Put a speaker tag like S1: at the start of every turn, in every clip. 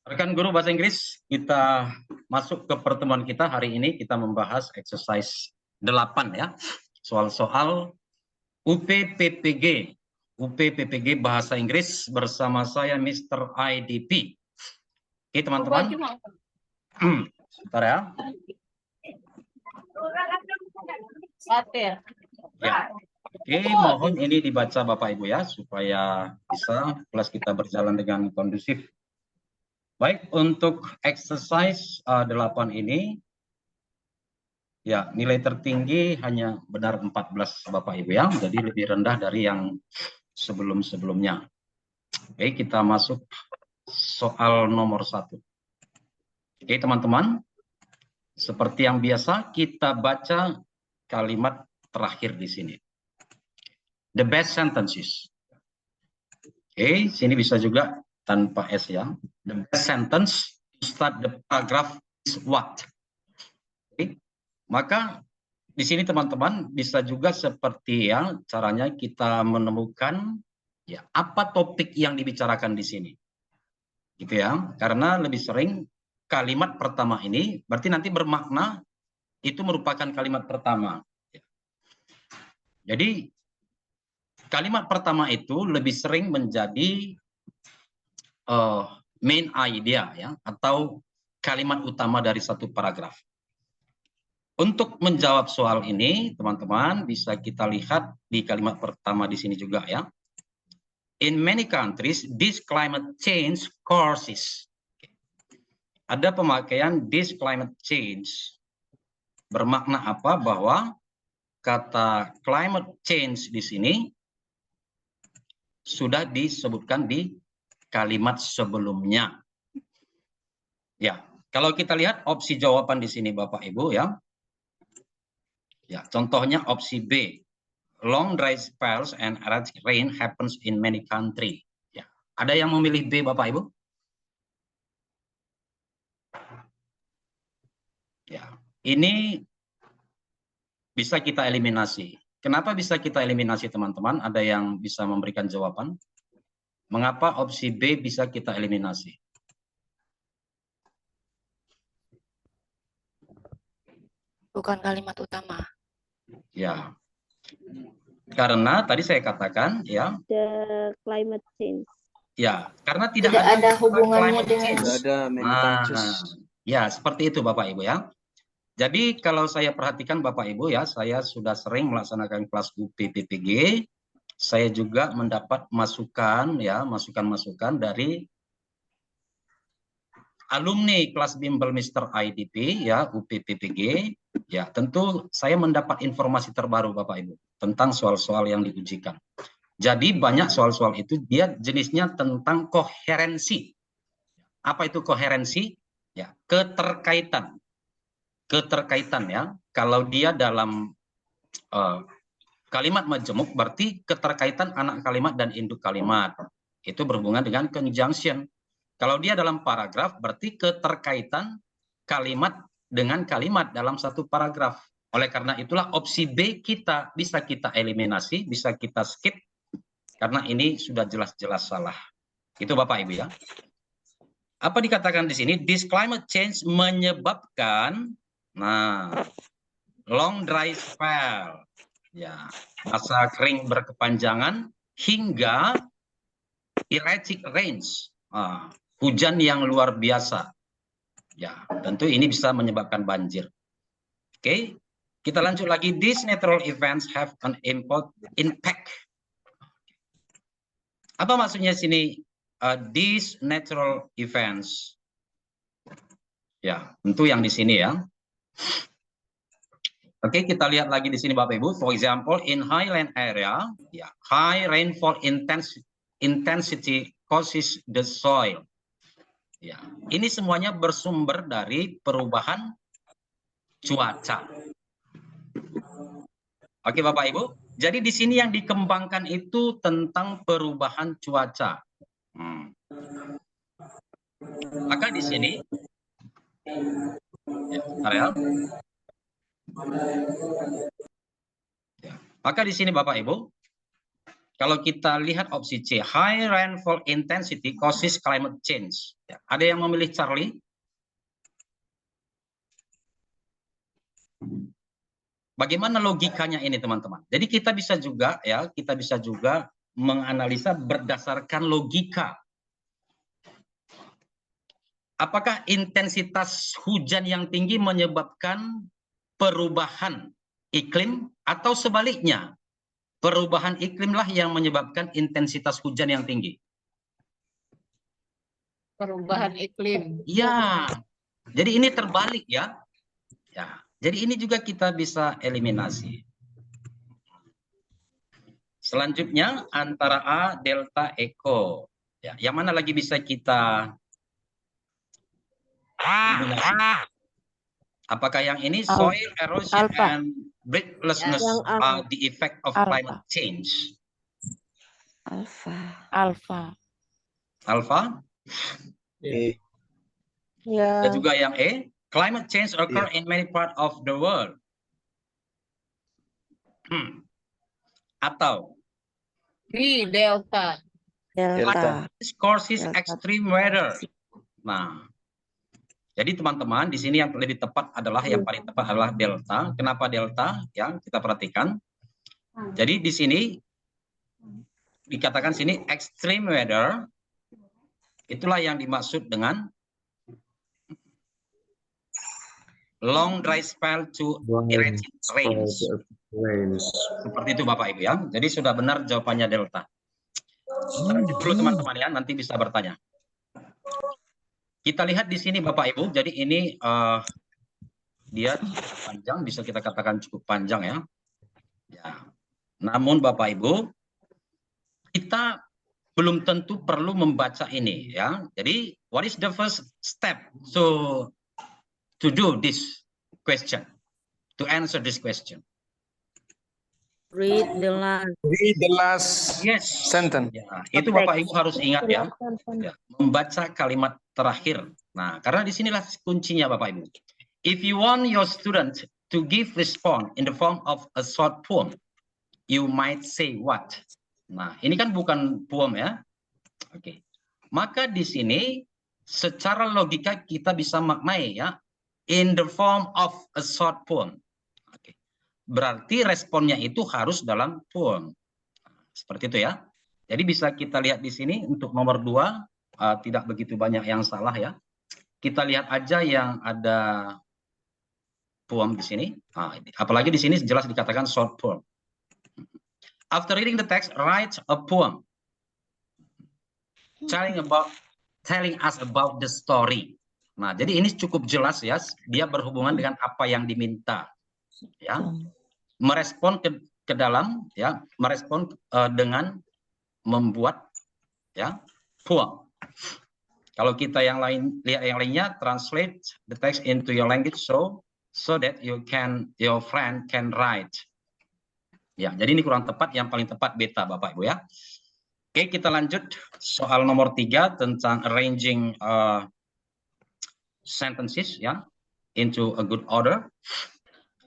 S1: Rekan guru bahasa Inggris, kita masuk ke pertemuan kita hari ini. Kita membahas exercise 8 ya. Soal-soal UPPPG. UPPPG bahasa Inggris bersama saya Mr. IDP. Oke teman-teman. Sebentar ya. Ya. Oke, mohon ini dibaca Bapak Ibu ya, supaya bisa kelas kita berjalan dengan kondusif. Baik, untuk exercise 8 ini, ya nilai tertinggi hanya benar 14 Bapak Ibu ya, jadi lebih rendah dari yang sebelum-sebelumnya. Oke, kita masuk soal nomor 1. Oke teman-teman, seperti yang biasa kita baca kalimat terakhir di sini. The best sentences. Oke, sini bisa juga tanpa S ya. The best sentence to start the paragraph is what? Oke. Maka di sini teman-teman bisa juga seperti ya caranya kita menemukan ya apa topik yang dibicarakan di sini. Gitu ya. Karena lebih sering kalimat pertama ini berarti nanti bermakna itu merupakan kalimat pertama. Jadi kalimat pertama itu lebih sering menjadi main idea ya atau kalimat utama dari satu paragraf. Untuk menjawab soal ini, teman-teman bisa kita lihat di kalimat pertama di sini juga ya. In many countries, this climate change causes. Ada pemakaian this climate change. Bermakna apa? Bahwa kata climate change di sini sudah disebutkan di kalimat sebelumnya. Ya, kalau kita lihat opsi jawaban di sini Bapak Ibu ya. Ya, contohnya opsi B. Long dry spells and erratic rain happens in many countries. Ya, ada yang memilih B Bapak Ibu? Ya, ini bisa kita eliminasi. Kenapa bisa kita eliminasi teman-teman? Ada yang bisa memberikan jawaban? Mengapa opsi B bisa kita eliminasi?
S2: Bukan kalimat utama.
S1: Ya, karena tadi saya katakan ya.
S3: The climate change.
S1: Ya, karena tidak
S2: ada hubungannya dengan
S1: ya, seperti itu Bapak Ibu ya. Jadi kalau saya perhatikan Bapak Ibu ya, saya sudah sering melaksanakan kelas UPPPG. Saya juga mendapat masukan ya, masukan-masukan dari alumni kelas bimbel Mr. IDP ya, UPPPG. Ya, tentu saya mendapat informasi terbaru Bapak Ibu tentang soal-soal yang diujikan. Jadi banyak soal-soal itu dia jenisnya tentang koherensi. Apa itu koherensi? Ya, keterkaitan. Keterkaitan ya. Kalau dia dalam kalimat majemuk berarti keterkaitan anak kalimat dan induk kalimat. Itu berhubungan dengan conjunction. Kalau dia dalam paragraf berarti keterkaitan kalimat dengan kalimat dalam satu paragraf. Oleh karena itulah opsi B kita bisa kita eliminasi, bisa kita skip karena ini sudah jelas-jelas salah. Itu Bapak Ibu ya. Apa dikatakan di sini? This climate change menyebabkan long dry spell. Ya, masa kering berkepanjangan hingga erratic rains. Hujan yang luar biasa. Ya, tentu ini bisa menyebabkan banjir. Oke, kita lanjut lagi. These natural events have an impact. Apa maksudnya sini? These natural events. Ya, tentu yang di sini ya. Oke, kita lihat lagi di sini Bapak Ibu. For example, in highland area, ya, high rainfall intensity causes the soil. Ya, ini semuanya bersumber dari perubahan cuaca. Oke Bapak Ibu. Jadi di sini yang dikembangkan itu tentang perubahan cuaca. Maka di sini, ya, ya. Maka di sini Bapak Ibu, Kalau kita lihat opsi C, high rainfall intensity causes climate change. Ya, ada yang memilih Charlie? Bagaimana logikanya ini, teman-teman? Jadi kita bisa juga menganalisa berdasarkan logika. Apakah intensitas hujan yang tinggi menyebabkan perubahan iklim atau sebaliknya? Perubahan iklimlah yang menyebabkan intensitas hujan yang tinggi.
S4: Perubahan iklim.
S1: Ya, jadi ini terbalik ya. Ya, jadi ini juga kita bisa eliminasi. Selanjutnya antara A, delta, eko. Ya, yang mana lagi bisa kita eliminasi? Apakah yang ini soil erosion
S2: Alpha.
S1: and breathlessness
S3: Yang alpha.
S1: are the effect of
S2: Alpha.
S1: climate change?
S2: Alpha.
S1: Alpha.
S5: E.
S1: Dan juga yang E, climate change occur in many part of the world. Atau
S4: B, delta.
S5: Delta.
S1: this causes
S5: Delta.
S1: extreme weather. Nah, jadi teman-teman di sini yang lebih tepat adalah yang paling tepat adalah delta. Kenapa delta? Ya, kita perhatikan. Jadi di sini dikatakan sini extreme weather. Itulah yang dimaksud dengan long dry spell to erratic rains. Seperti itu Bapak Ibu ya. Jadi sudah benar jawabannya delta. Lanjut dulu teman-teman ya, nanti bisa bertanya. Kita lihat di sini Bapak Ibu. Jadi ini dia cukup panjang, bisa kita katakan cukup panjang ya. Ya. Namun Bapak Ibu, kita belum tentu perlu membaca ini ya. Jadi what is the first step to do this question, to answer this question?
S3: Read the last.
S5: Read the last
S1: Yes.
S5: sentence.
S1: Ya, itu Bapak Ibu harus ingat ya. Ya, membaca kalimat terakhir. Nah, karena disinilah kuncinya Bapak Ibu. If you want your student to give response in the form of a short poem, you might say what? Nah, ini kan bukan poem ya. Oke. Maka di sini secara logika kita bisa maknai ya, in the form of a short poem. Oke. Berarti responnya itu harus dalam poem. Seperti itu ya. Jadi bisa kita lihat di sini untuk nomor 2 tidak begitu banyak yang salah ya. Kita lihat aja yang ada poem di sini. Apalagi di sini jelas dikatakan short poem. After reading the text, write a poem telling us about the story. Nah, jadi ini cukup jelas ya. Dia berhubungan dengan apa yang diminta. Ya, merespon ke dalam ya, merespon dengan membuat ya poem. Kalau kita yang lain lihat yang lainnya, translate the text into your language so that your friend can write. Ya, jadi ini kurang tepat, yang paling tepat beta Bapak Ibu ya. Oke, kita lanjut soal nomor 3 tentang arranging sentences ya into a good order.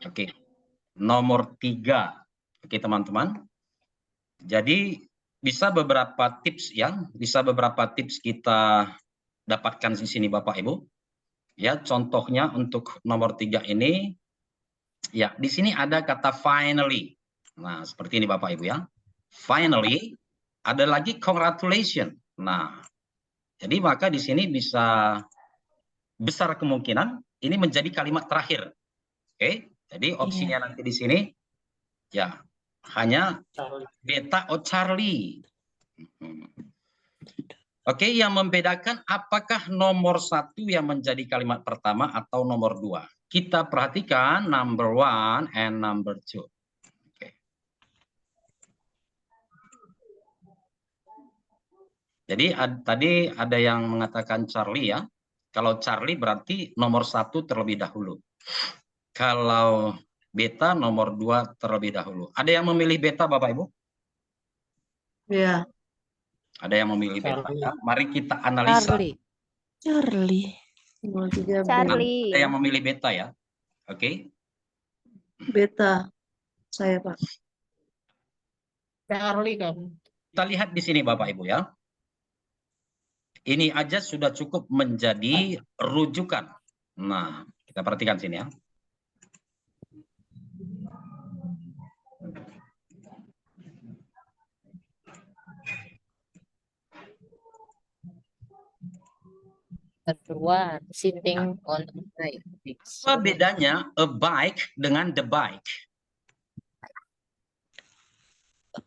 S1: Oke. Nomor 3. Oke, teman-teman. Jadi bisa beberapa tips ya, bisa beberapa tips kita dapatkan di sini Bapak Ibu. Ya, contohnya untuk nomor 3 ini ya, di sini ada kata finally. Nah, seperti ini Bapak Ibu ya. Finally, ada lagi congratulations. Nah, jadi maka di sini bisa besar kemungkinan ini menjadi kalimat terakhir. Oke, jadi opsinya nanti di sini ya hanya beta atau Charlie. Oke, yang membedakan apakah nomor 1 yang menjadi kalimat pertama atau nomor 2. Kita perhatikan number 1 and number 2. Oke. Jadi tadi ada yang mengatakan Charlie ya. Kalau Charlie berarti nomor 1 terlebih dahulu. Kalau beta nomor 2 terlebih dahulu. Ada yang memilih beta Bapak Ibu?
S6: Iya.
S1: Ada yang memilih beta ya. Mari kita analisa.
S2: Charlie.
S3: Charlie.
S1: Ada yang memilih beta ya. Oke.
S6: Beta. Saya, Pak.
S4: Charlie kan.
S1: Kita lihat di sini Bapak Ibu ya. Ini aja sudah cukup menjadi rujukan. Nah, kita perhatikan sini ya.
S4: Kedua, sitting on a bike.
S1: Apa bedanya a bike dengan the bike?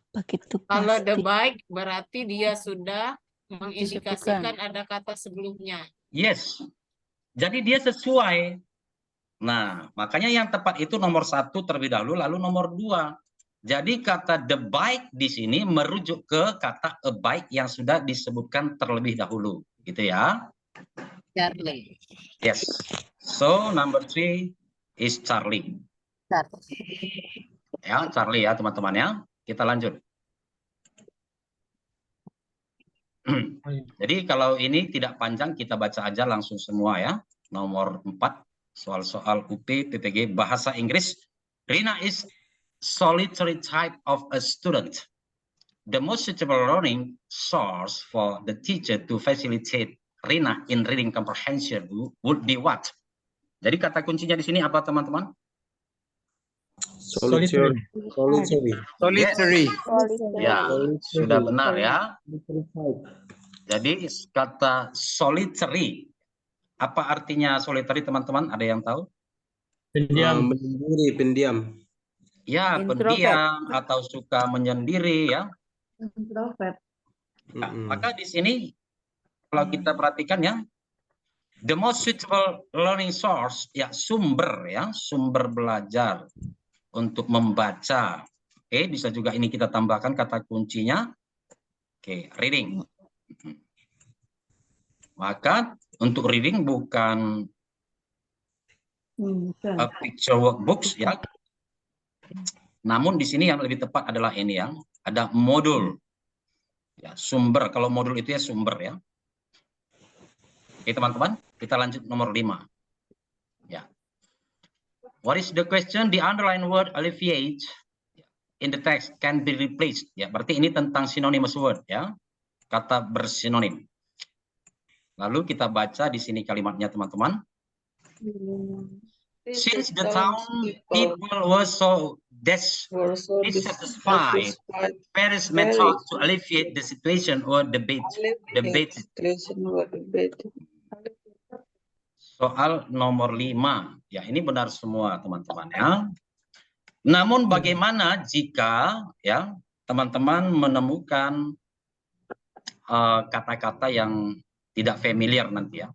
S2: Begitu
S4: Kalau the
S2: pasti.
S4: bike berarti dia sudah mengindikasikan ada kata sebelumnya.
S1: Yes. Jadi dia sesuai. Nah, makanya yang tepat itu nomor 1 terlebih dahulu, lalu nomor 2. Jadi kata the bike di sini merujuk ke kata a bike yang sudah disebutkan terlebih dahulu, gitu ya.
S4: Charlie.
S1: Yes. So number 3 is Charlie. Ya, Charlie ya teman-teman ya. Kita lanjut. Jadi kalau ini tidak panjang kita baca aja langsung semua ya. Nomor 4 soal-soal UP PPG bahasa Inggris. Rina is solitary type of a student. The most suitable learning source for the teacher to facilitate Rina in reading comprehension would be what? Jadi kata kuncinya di sini apa teman-teman?
S5: Solitary. Solitary.
S1: Ya, sudah benar ya. Jadi kata solitary, apa artinya solitary teman-teman? Ada yang tahu?
S5: Menyendiri, pendiam.
S1: Ya,
S3: Introvert.
S1: pendiam atau suka menyendiri ya.
S6: Introvert.
S1: Nah, maka di sini kalau kita perhatikan ya, the most suitable learning source ya sumber belajar untuk membaca. Oke, bisa juga ini kita tambahkan kata kuncinya. Oke, reading. Maka untuk reading bukan a picture workbooks ya. Namun di sini yang lebih tepat adalah ini ya, ada modul. Ya, sumber. Kalau modul itu ya sumber ya. Oke, teman-teman, kita lanjut nomor 5. Ya. What is the question? The underlined word alleviate in the text can be replaced. Ya, berarti ini tentang synonymous word ya. Kata bersinonim. Lalu kita baca di sini kalimatnya teman-teman. Since the town people were so dissatisfied, various methods to alleviate the situation or debate. Soal nomor 5. Ya, ini benar semua teman-teman ya. Namun bagaimana jika ya teman-teman menemukan kata-kata yang tidak familiar nanti ya.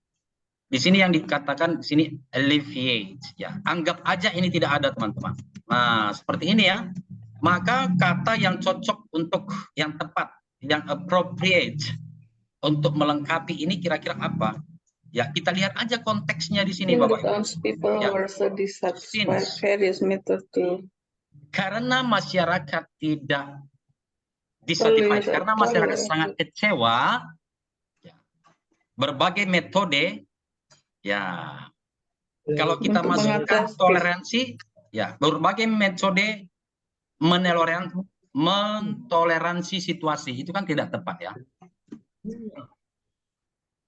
S1: Di sini yang dikatakan di sini alleviate ya. Anggap aja ini tidak ada teman-teman. Nah, seperti ini ya. Maka kata yang cocok untuk yang tepat, yang appropriate untuk melengkapi ini kira-kira apa? Ya, kita lihat aja konteksnya di sini Bapak Ibu. Ya. Karena masyarakat tidak dissatisfied, karena masyarakat sangat kecewa, ya, berbagai metode, ya, kalau kita masukkan toleransi, ya, berbagai metode mentoleransi situasi, itu kan tidak tepat ya.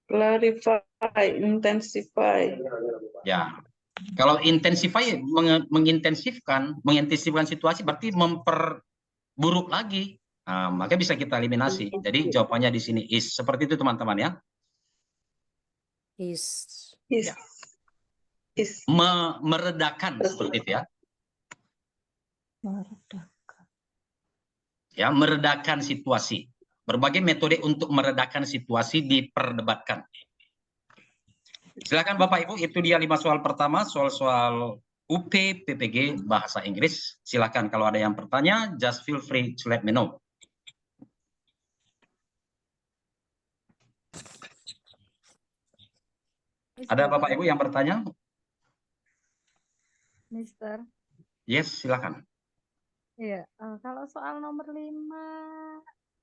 S7: Clarify, intensify.
S1: Ya, kalau intensify, mengintensifkan situasi berarti memperburuk lagi. Nah, maka bisa kita eliminasi. Jadi jawabannya di sini is. Seperti itu teman-teman ya.
S3: Is.
S1: Ya. Meredakan seperti itu ya. Ya, meredakan situasi. Berbagai metode untuk meredakan situasi diperdebatkan. Silakan Bapak Ibu, itu dia 5 soal pertama, soal-soal UP PPG bahasa Inggris. Silakan kalau ada yang bertanya, just feel free to let me know. Ada Bapak Ibu yang bertanya?
S8: Mister.
S1: Yes, silakan.
S8: Iya, kalau soal nomor 5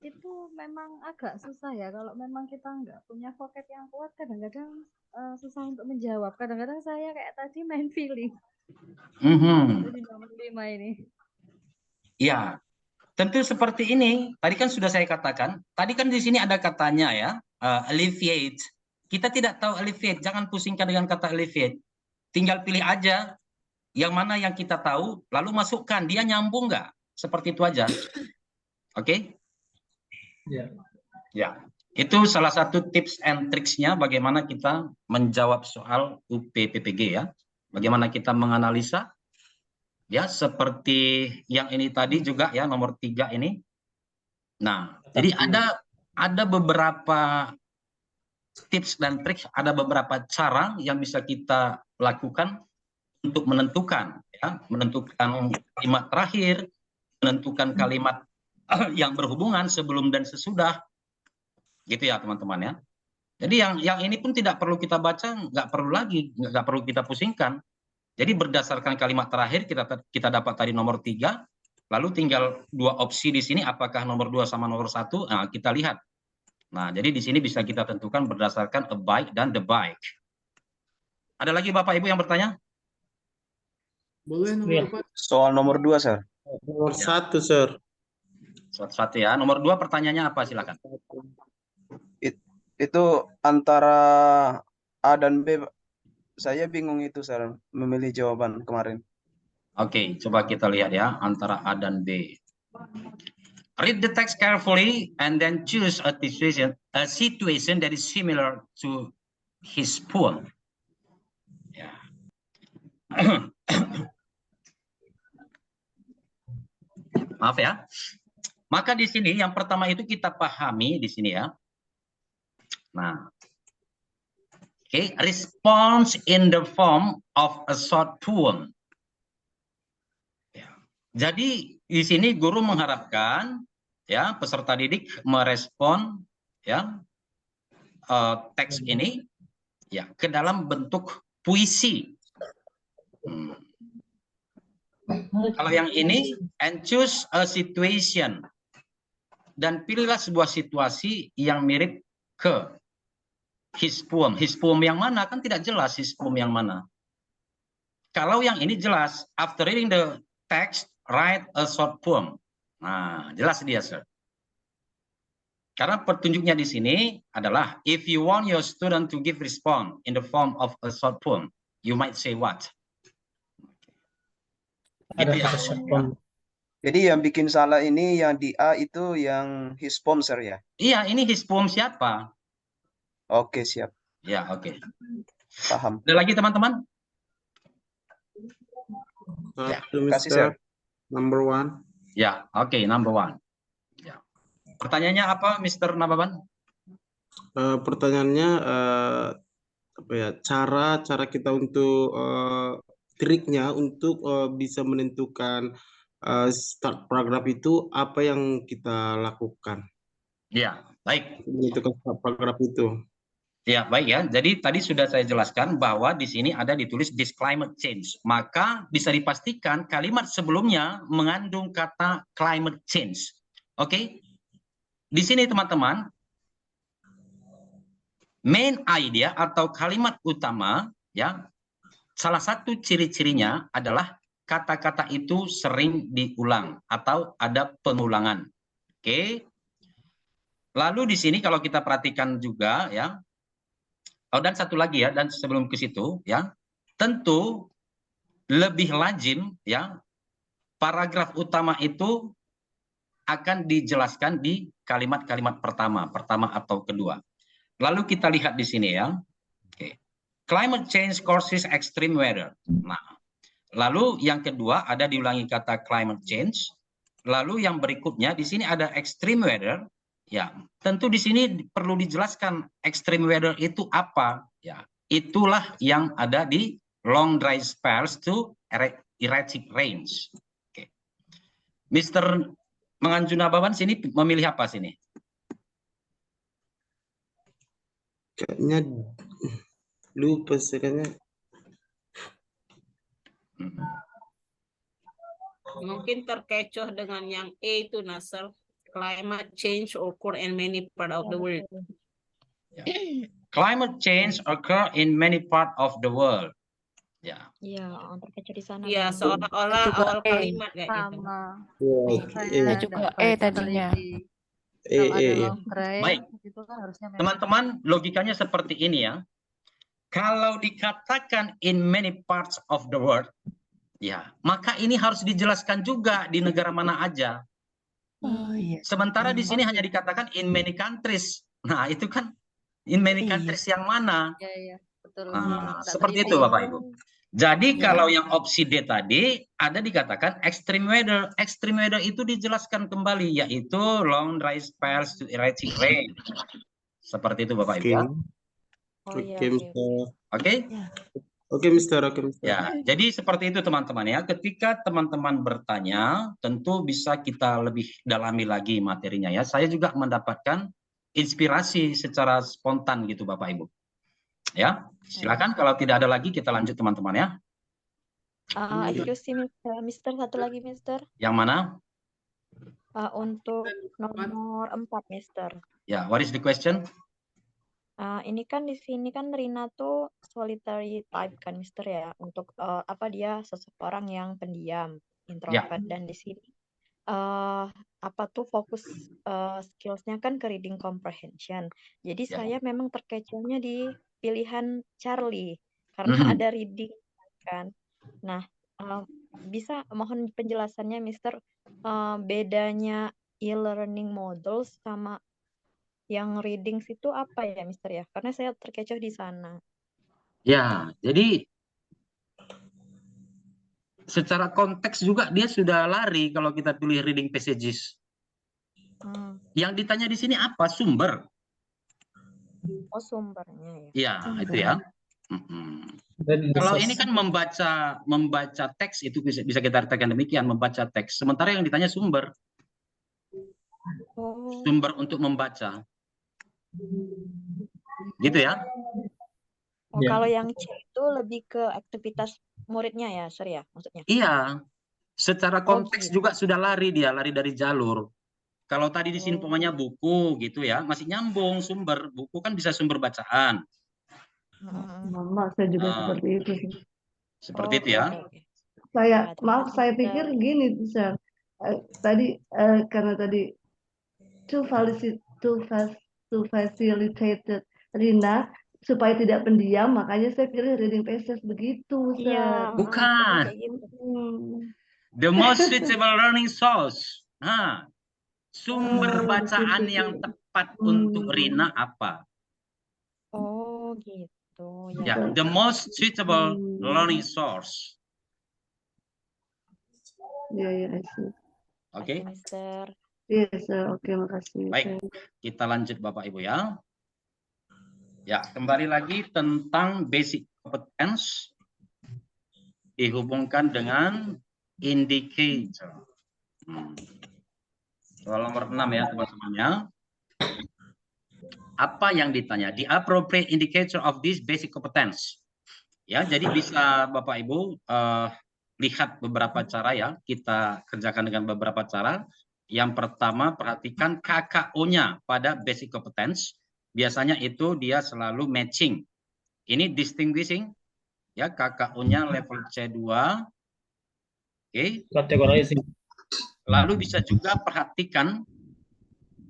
S8: itu memang agak susah ya. Kalau memang kita nggak punya vocab yang kuat, kadang-kadang susah untuk menjawab. Kadang-kadang saya kayak tadi main feeling. Jadi nomor 5 ini.
S1: Iya. Tentu seperti ini. Tadi kan sudah saya katakan. Tadi kan di sini ada katanya ya, alleviate. Kita tidak tahu alleviate. Jangan pusingkan dengan kata alleviate. Tinggal pilih aja yang mana yang kita tahu, lalu masukkan. Dia nyambung nggak? Seperti itu aja. Oke? Ya. Itu salah satu tips and tricksnya bagaimana kita menjawab soal UP-PPG ya. Bagaimana kita menganalisa. Ya, seperti yang ini tadi juga ya, nomor 3 ini. Nah, jadi ada beberapa tips dan trik, ada beberapa cara yang bisa kita lakukan untuk menentukan ya, menentukan kalimat terakhir, menentukan kalimat yang berhubungan sebelum dan sesudah. Gitu ya, teman-teman ya. Jadi yang ini pun tidak perlu kita baca, nggak perlu kita pusingkan. Jadi berdasarkan kalimat terakhir kita dapat tadi nomor 3, lalu tinggal 2 opsi di sini, apakah nomor 2 sama nomor 1, nah, kita lihat. Nah, jadi di sini bisa kita tentukan berdasarkan a bike dan the bike. Ada lagi Bapak Ibu yang bertanya?
S5: Boleh nomor 4.
S9: Soal nomor 2, Sir.
S5: Nomor 1, Sir.
S1: Soal 1 ya. Nomor 2 pertanyaannya apa? Silakan.
S9: Itu antara A dan B. Saya bingung itu, Sir, memilih jawaban kemarin.
S1: Oke, coba kita lihat ya, antara A dan B. Read the text carefully and then choose a situation that is similar to his poem. Ya. Maaf ya. Maka di sini yang pertama itu kita pahami di sini ya. Nah, oke, response in the form of a short poem. Ya. Jadi di sini guru mengharapkan ya peserta didik merespon ya teks ini ya ke dalam bentuk puisi. Kalau yang ini, and choose a situation, dan pilihlah sebuah situasi yang mirip ke his poem. His poem yang mana? Kan tidak jelas his poem yang mana. Kalau yang ini jelas, after reading the text, write a short poem. Nah, jelas dia, Sir. Karena petunjuknya di sini adalah, if you want your student to give response in the form of a short poem, you might say what? Gitu ya.
S9: Jadi yang bikin salah ini yang di A itu yang his poem, Sir, ya?
S1: Iya, ini his poem siapa?
S9: Oke, siap.
S1: Ya, oke.
S9: Paham.
S1: Ada lagi teman-teman?
S9: Ya, kasih, Sir.
S5: Number 1.
S1: Ya, oke, number 1. Ya. Pertanyaannya apa, Mr. Nababan?
S5: Pertanyaannya apa ya? Cara kita untuk triknya untuk bisa menentukan start paragraf itu apa yang kita lakukan?
S1: Ya, baik.
S5: Menentukan start paragraf itu.
S1: Ya, baik ya. Jadi tadi sudah saya jelaskan bahwa di sini ada ditulis this climate change. Maka bisa dipastikan kalimat sebelumnya mengandung kata climate change. Oke? Di sini teman-teman, main idea atau kalimat utama ya, salah satu ciri-cirinya adalah kata-kata itu sering diulang atau ada pengulangan. Oke? Lalu di sini kalau kita perhatikan juga ya, oh, dan satu lagi ya, dan sebelum ke situ ya, tentu lebih lazim ya, paragraf utama itu akan dijelaskan di kalimat-kalimat pertama atau kedua. Lalu kita lihat di sini ya, oke. Climate change causes extreme weather. Nah, lalu yang kedua ada diulangi kata climate change. Lalu yang berikutnya di sini ada extreme weather. Ya, tentu di sini perlu dijelaskan extreme weather itu apa. Ya, itulah yang ada di long dry spells to erratic rains. Oke. Mr. Menganjuna Baban sini memilih apa sini?
S5: Kayaknya lupa sih kayaknya.
S4: Mungkin terkecoh dengan yang A itu, Nasr. Climate change occur in many part of the world.
S1: Climate change occur in many part of the world. Ya.
S10: Iya, terkecoh di sana.
S4: Iya,
S10: Bang.
S4: seolah-olah
S2: Juga
S4: awal
S2: E.
S4: kalimat kayak gitu.
S8: Sama.
S5: Ya,
S8: Saya
S2: juga
S8: nggak
S2: E
S8: baca
S2: tadinya.
S8: teliti. Kalau ada long
S1: Baik.
S8: break, itu kan harusnya memang.
S1: Teman-teman, logikanya seperti ini ya. Kalau dikatakan in many parts of the world, ya, maka ini harus dijelaskan juga di negara mana aja.
S2: Oh iya.
S1: Sementara di sini hanya dikatakan in many countries. Nah, itu kan in many countries yang mana?
S8: Iya, iya, betul.
S1: Nah,
S8: Nggak
S1: seperti
S8: teliti.
S1: itu Bapak Ibu. Jadi
S2: Ya.
S1: kalau yang opsi D tadi ada dikatakan extreme weather. Extreme weather itu dijelaskan kembali, yaitu long dry spells to erratic rain. Seperti itu Bapak Ibu ya.
S10: Oh iya,
S5: Oke,
S10: oke.
S5: Mister.
S1: Oke?
S5: Oke, Mister. Oke, Mister.
S1: Ya, jadi seperti itu teman-teman ya. Ketika teman-teman bertanya, tentu bisa kita lebih dalami lagi materinya ya. Saya juga mendapatkan inspirasi secara spontan gitu Bapak Ibu. Ya, silakan kalau tidak ada lagi kita lanjut teman-teman ya.
S10: Excuse me, Mister, satu lagi, Mister.
S1: Yang mana?
S10: Untuk nomor 4, Mister.
S1: Ya, what is the question?
S10: Ini kan di sini kan Rina tuh solitary type kan, Mister ya. Untuk dia seseorang yang pendiam, introvert, dan di sini apa tuh fokus skillsnya kan ke reading comprehension. Jadi saya memang terkecohnya di pilihan Charlie karena ada reading kan. Nah, bisa mohon penjelasannya, Mister, bedanya e-learning models sama yang readings itu apa ya, Mister ya? Karena saya terkecoh di sana.
S1: Ya, jadi secara konteks juga dia sudah lari kalau kita tulis reading passages. Yang ditanya di sini apa? Sumber.
S10: Oh, sumbernya ya.
S1: Ya, itu ya. Kalau ini kan membaca teks itu bisa kita artikan demikian, membaca teks. Sementara yang ditanya sumber. Sumber untuk membaca. Gitu ya.
S10: Kalau yang C itu lebih ke aktivitas muridnya ya, Sir ya, maksudnya?
S1: Iya. Secara konteks juga sudah lari dari jalur. Kalau tadi di sini pokoknya buku gitu ya, masih nyambung sumber. Buku kan bisa sumber bacaan.
S6: Mama, saya juga seperti itu sih.
S1: Seperti itu ya.
S6: Saya pikir gini, Sir. Tadi karena tadi to facilitate Rina supaya tidak pendiam, makanya saya pilih reading passage begitu, Sir.
S10: Iya,
S1: bukan. The most suitable learning source. Nah, sumber bacaan yang tepat untuk Rina apa?
S10: Oh, gitu.
S1: Ya, the most suitable learning source.
S6: Iya, I see.
S1: Oke.
S10: Mister.
S6: Yes, oke, makasih.
S1: Baik, kita lanjut Bapak Ibu ya. Ya, kembali lagi tentang basic competence dihubungkan dengan indicator. Soal nomor 6 ya teman-teman ya. Apa yang ditanya? The appropriate indicator of this basic competence. Ya, jadi bisa Bapak Ibu lihat beberapa cara ya. Kita kerjakan dengan beberapa cara. Yang pertama, perhatikan KKO-nya pada basic competence. Biasanya itu dia selalu matching. Ini distinguishing. Ya, KKO-nya level C2. Oke.
S11: Categorizing.
S1: Lalu bisa juga perhatikan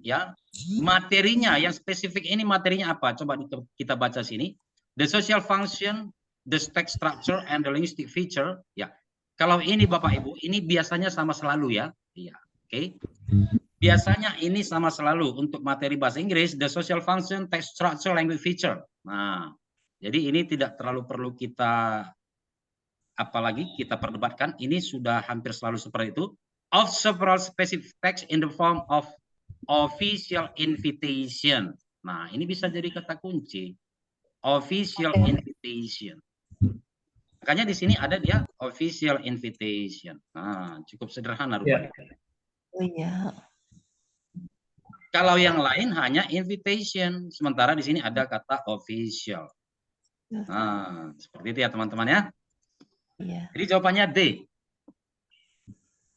S1: ya materinya yang spesifik ini materinya apa? Coba kita baca sini. The social function, the text structure, and the linguistic feature. Ya, kalau ini Bapak Ibu, ini biasanya sama selalu ya. Iya, oke. Biasanya ini sama selalu untuk materi bahasa Inggris, the social function, text structure, language feature. Nah, jadi ini tidak terlalu perlu kita apalagi kita perdebatkan. Ini sudah hampir selalu seperti itu. Of several specific text in the form of official invitation. Nah, ini bisa jadi kata kunci. Official invitation. Makanya di sini ada dia official invitation. Nah, cukup sederhana rupanya.
S2: Oh iya.
S1: Kalau yang lain hanya invitation, sementara di sini ada kata official. Nah, seperti itu ya teman-teman ya.
S2: Iya.
S1: Jadi jawabannya D.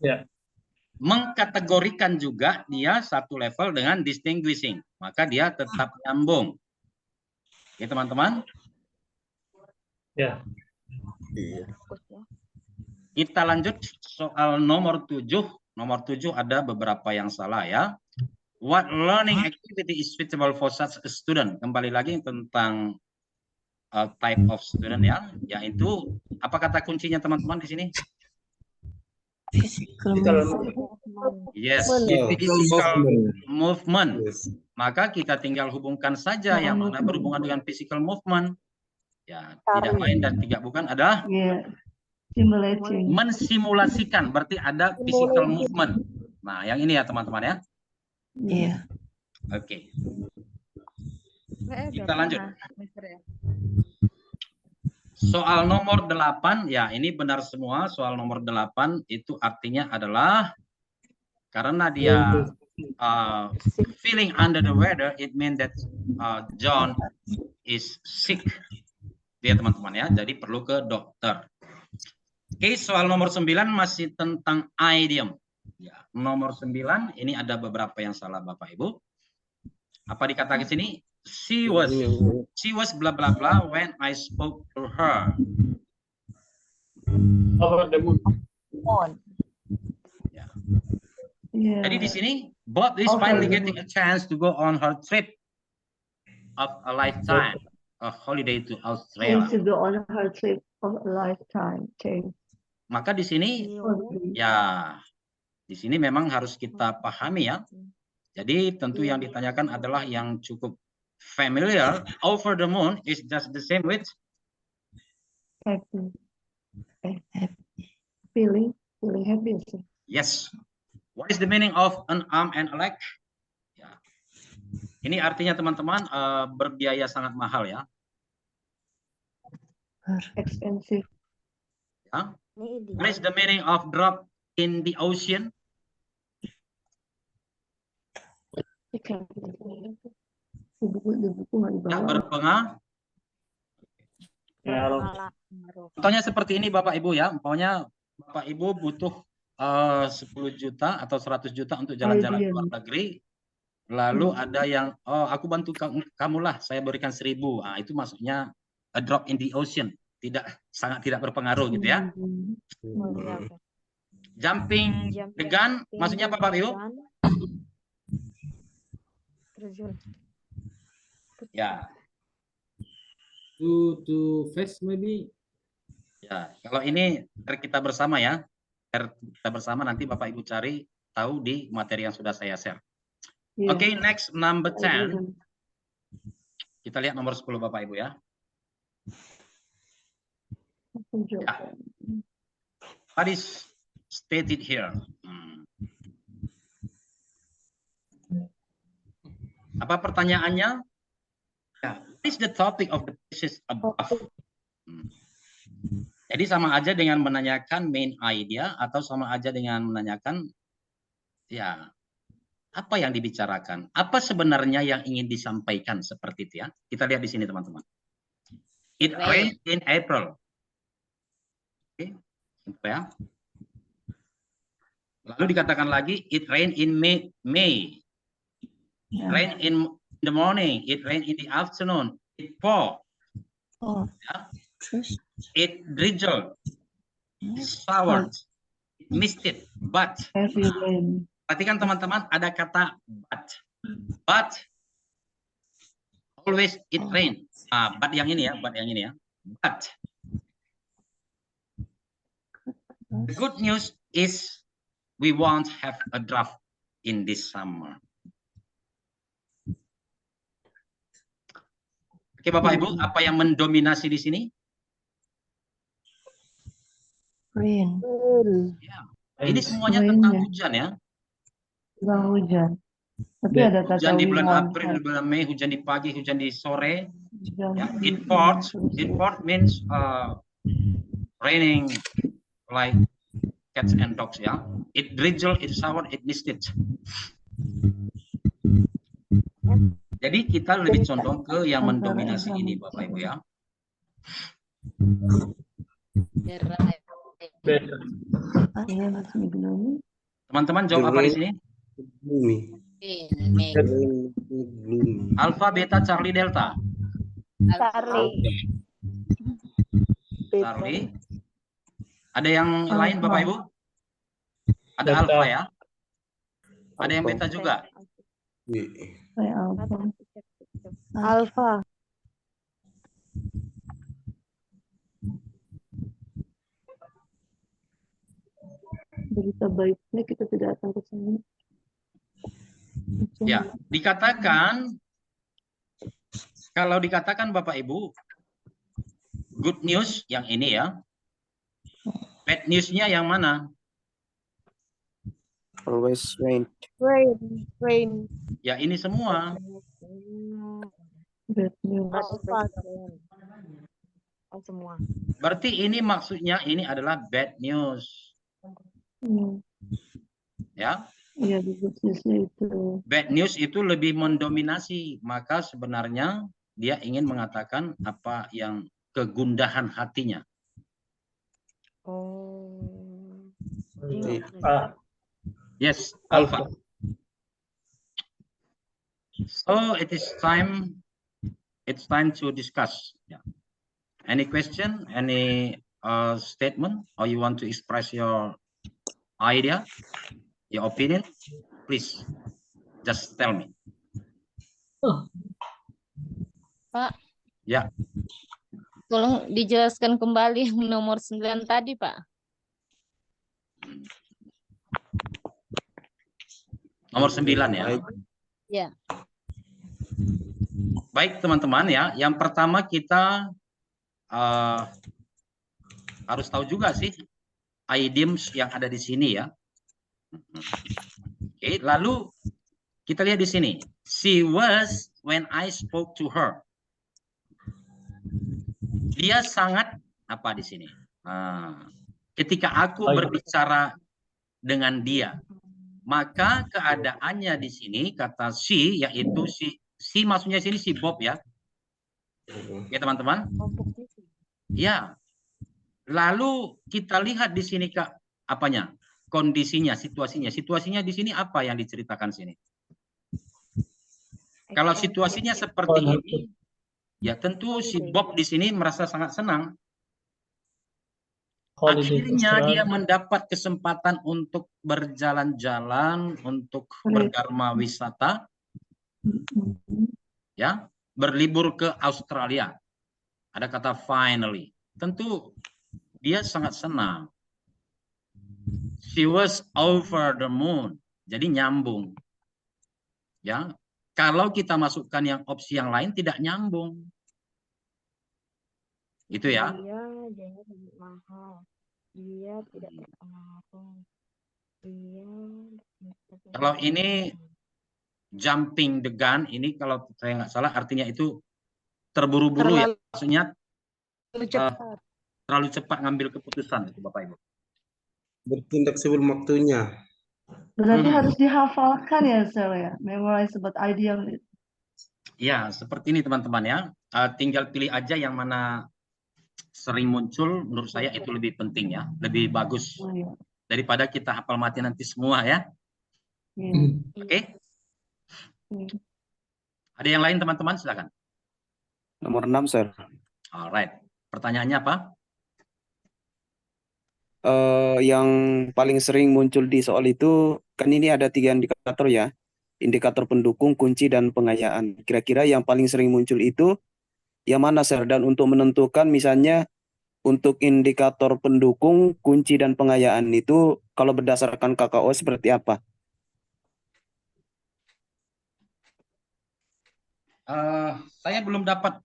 S11: Ya.
S1: Mengkategorikan juga dia satu level dengan distinguishing, maka dia tetap nyambung. Oke teman-teman.
S11: Ya.
S10: Bagus ya.
S1: Kita lanjut soal nomor 7. Nomor 7 ada beberapa yang salah ya. What learning activity is suitable for such a student? Kembali lagi tentang type of student ya, yaitu apa kata kuncinya teman-teman di sini?
S2: Physical
S1: Yes,
S5: Physical
S1: physical
S5: movement.
S1: movement.
S5: Yes.
S1: Maka kita tinggal hubungkan saja yang mana berhubungan dengan physical movement. Ya, tidak lain dan tidak bukan adalah
S6: Yeah. Simulating.
S1: mensimulasikan, berarti ada physical movement. Nah, yang ini ya teman-teman ya.
S2: Iya.
S1: Oke.
S8: Udah
S1: Kita lanjut.
S8: pernah, Mister ya.
S1: Soal nomor 8, ya ini benar semua. Soal nomor 8 itu artinya adalah karena dia feeling under the weather, it means that John is sick. Ya teman-teman ya, jadi perlu ke dokter. Oke, soal nomor 9 masih tentang idiom. Ya, nomor 9 ini ada beberapa yang salah Bapak Ibu. Apa dikatakan di sini? She was blah blah blah when I spoke to her.
S5: Over the moon.
S1: Ya.
S6: Yeah.
S1: Jadi di sini Bob is
S6: Over
S1: finally
S6: the
S1: getting a chance to go on her trip of a lifetime, a holiday to Australia.
S6: Chance to go on her trip of a lifetime. Chance.
S1: Maka di sini ya, di sini memang harus kita pahami ya. Jadi tentu yang ditanyakan adalah yang cukup familiar. Over the moon is just the same with
S6: Happy. Feeling happy.
S1: yes. What is the meaning of an arm and a leg? Ya. Ini artinya teman-teman berbiaya sangat mahal ya.
S6: Expensive.
S1: Ya. What is the meaning of drop in the ocean?
S6: Buku nggak
S1: Ya,
S6: dibawa.
S1: berpengaruh. Contohnya seperti ini Bapak Ibu ya. Umpamanya Bapak Ibu butuh 10 juta atau 100 juta untuk jalan-jalan ke luar negeri. Lalu ada yang, oh aku bantu kamu lah, saya berikan 1.000. Nah, itu maksudnya a drop in the ocean. Sangat tidak berpengaruh gitu ya. Jumping the gun, maksudnya apa Bapak Ibu? Ya.
S5: To face maybe.
S1: Ya, kalau ini kita bersama ya. Kita bersama nanti Bapak Ibu cari tahu di materi yang sudah saya share.
S6: Yeah.
S1: Oke, next number 10. Kita lihat nomor 10 Bapak Ibu ya. Ya. What is stated here? Apa pertanyaannya? Ya, what is the topic of the thesis above? Jadi sama aja dengan menanyakan main idea atau sama aja dengan menanyakan ya apa yang dibicarakan, apa sebenarnya yang ingin disampaikan seperti itu ya. Kita lihat di sini teman-teman. It rained in April. Oke, ya. Lalu dikatakan lagi it rained in May.
S2: Yeah.
S1: Rain in the morning, it rained in the afternoon, it poured.
S2: Oh.
S1: Ya.
S2: Terus.
S1: It drizzled, it showered, it misted, but.
S6: Heavy rain.
S1: Perhatikan teman-teman ada kata but always it rain. But yang ini ya, But the good news is we won't have a drought in this summer. Oke Bapak Ibu, apa yang mendominasi di sini?
S2: Rain.
S1: Ya, ini semuanya tentang hujan ya.
S6: Tentang hujan. Tapi ada kata
S1: hujan di bulan
S6: we won't
S1: April,
S6: have.
S1: di bulan Mei, hujan di pagi, hujan di sore.
S6: Hujan.
S1: Ya, it poured means raining like cats and dogs ya. It drizzled, it showered, it misted. Jadi kita lebih condong ke yang mendominasi ini Bapak Ibu ya. Teman-teman jawab apa di sini?
S5: Gloomy.
S1: Alpha, beta, Charlie, delta.
S3: Charlie.
S1: Charlie. Ada yang lain Bapak Ibu? Ada
S5: Beta.
S1: alfa ya? Ada yang beta juga?
S3: Alpha.
S6: Berita baiknya kita tidak datang ke sini.
S1: Ya, dikatakan, kalau dikatakan Bapak Ibu, good news yang ini ya, bad news-nya yang mana?
S9: Always rain.
S3: Rain.
S1: Ya ini semua.
S6: Bad news.
S3: Alpha.
S10: Oh, semua.
S1: Berarti ini maksudnya ini adalah bad news. Ya,
S6: Iya, bisnisnya itu.
S1: bad news itu lebih mendominasi, maka sebenarnya dia ingin mengatakan apa yang kegundahan hatinya.
S10: Oh.
S1: Yes, alpha. So it's time to discuss. Yeah. Any question, any statement, or you want to express your idea, your opinion? Please, just tell me.
S11: Pak,
S1: Ya,
S11: tolong dijelaskan kembali yang nomor 9 tadi, Pak.
S1: nomor 9 ya.
S11: Ya.
S1: Baik teman-teman ya, yang pertama kita harus tahu juga sih idioms yang ada di sini ya. Oke, lalu kita lihat di sini. She was when I spoke to her. Dia sangat apa di sini? Ketika aku berbicara dengan dia, maka keadaannya di sini kata she, yaitu si maksudnya sini si Bob ya. Ya teman-teman. Ya. Lalu kita lihat di sini Kak, apanya? Kondisinya, situasinya. Situasinya di sini apa yang diceritakan sini? Kalau situasinya seperti ini, ya tentu si Bob di sini merasa sangat senang. Akhirnya dia mendapat kesempatan untuk berjalan-jalan, untuk berkarma wisata, ya, berlibur ke Australia. Ada kata finally. Tentu dia sangat senang. She was over the moon. Jadi nyambung. Ya, kalau kita masukkan yang opsi yang lain tidak nyambung. Itu ya.
S10: Dia jadi mahal. Dia tidak mahal. Dia.
S1: Kalau ini jumping the gun, ini kalau saya nggak salah artinya itu terburu-buru ya. Maksudnya terlalu cepat ngambil keputusan itu Bapak Ibu.
S5: Bertindak sebelum waktunya.
S6: Berarti harus dihafalkan ya, Sel ya, memorize about idiom.
S1: Ya, seperti ini teman-teman ya. Tinggal pilih aja yang mana sering muncul. Menurut saya itu lebih penting ya, lebih bagus daripada kita hafal mati nanti semua ya. Oke. Ada yang lain teman-teman, silakan.
S9: Nomor 6, Sir.
S1: Alright. Pertanyaannya apa?
S9: Yang paling sering muncul di soal itu, kan ini ada 3 indikator ya. Indikator pendukung, kunci, dan pengayaan. Kira-kira yang paling sering muncul itu yang mana, Sir? Dan untuk menentukan misalnya untuk indikator pendukung, kunci, dan pengayaan itu kalau berdasarkan KKO seperti apa?
S1: Saya belum dapat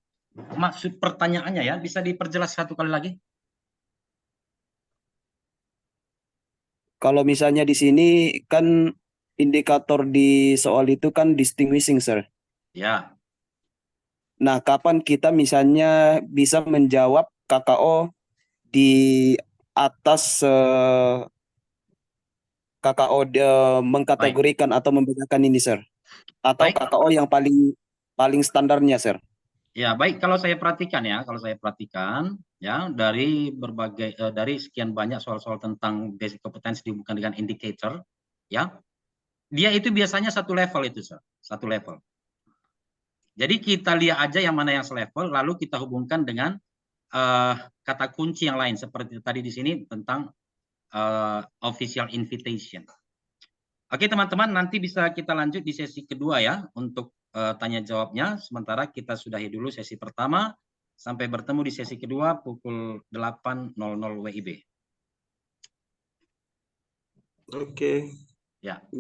S1: maksud pertanyaannya ya. Bisa diperjelas satu kali lagi?
S9: Kalau misalnya di sini kan indikator di soal itu kan distinguishing, Sir.
S1: Ya.
S9: Nah, kapan kita misalnya bisa menjawab KKO di atas KKO mengkategorikan atau membedakan ini, Sir? Atau KKO yang paling standarnya, Sir?
S1: Ya, baik, kalau saya perhatikan ya dari berbagai dari sekian banyak soal-soal tentang basic kompetensi dihubungkan dengan indicator ya. Dia itu biasanya satu level itu, Sir. Satu level. Jadi kita lihat aja yang mana yang selevel lalu kita hubungkan dengan kata kunci yang lain seperti tadi di sini tentang official invitation. Oke teman-teman, nanti bisa kita lanjut di sesi kedua ya untuk tanya jawabnya. Sementara kita sudahi dulu sesi pertama. Sampai bertemu di sesi kedua pukul 8.00 WIB.
S5: Oke.
S1: Ya.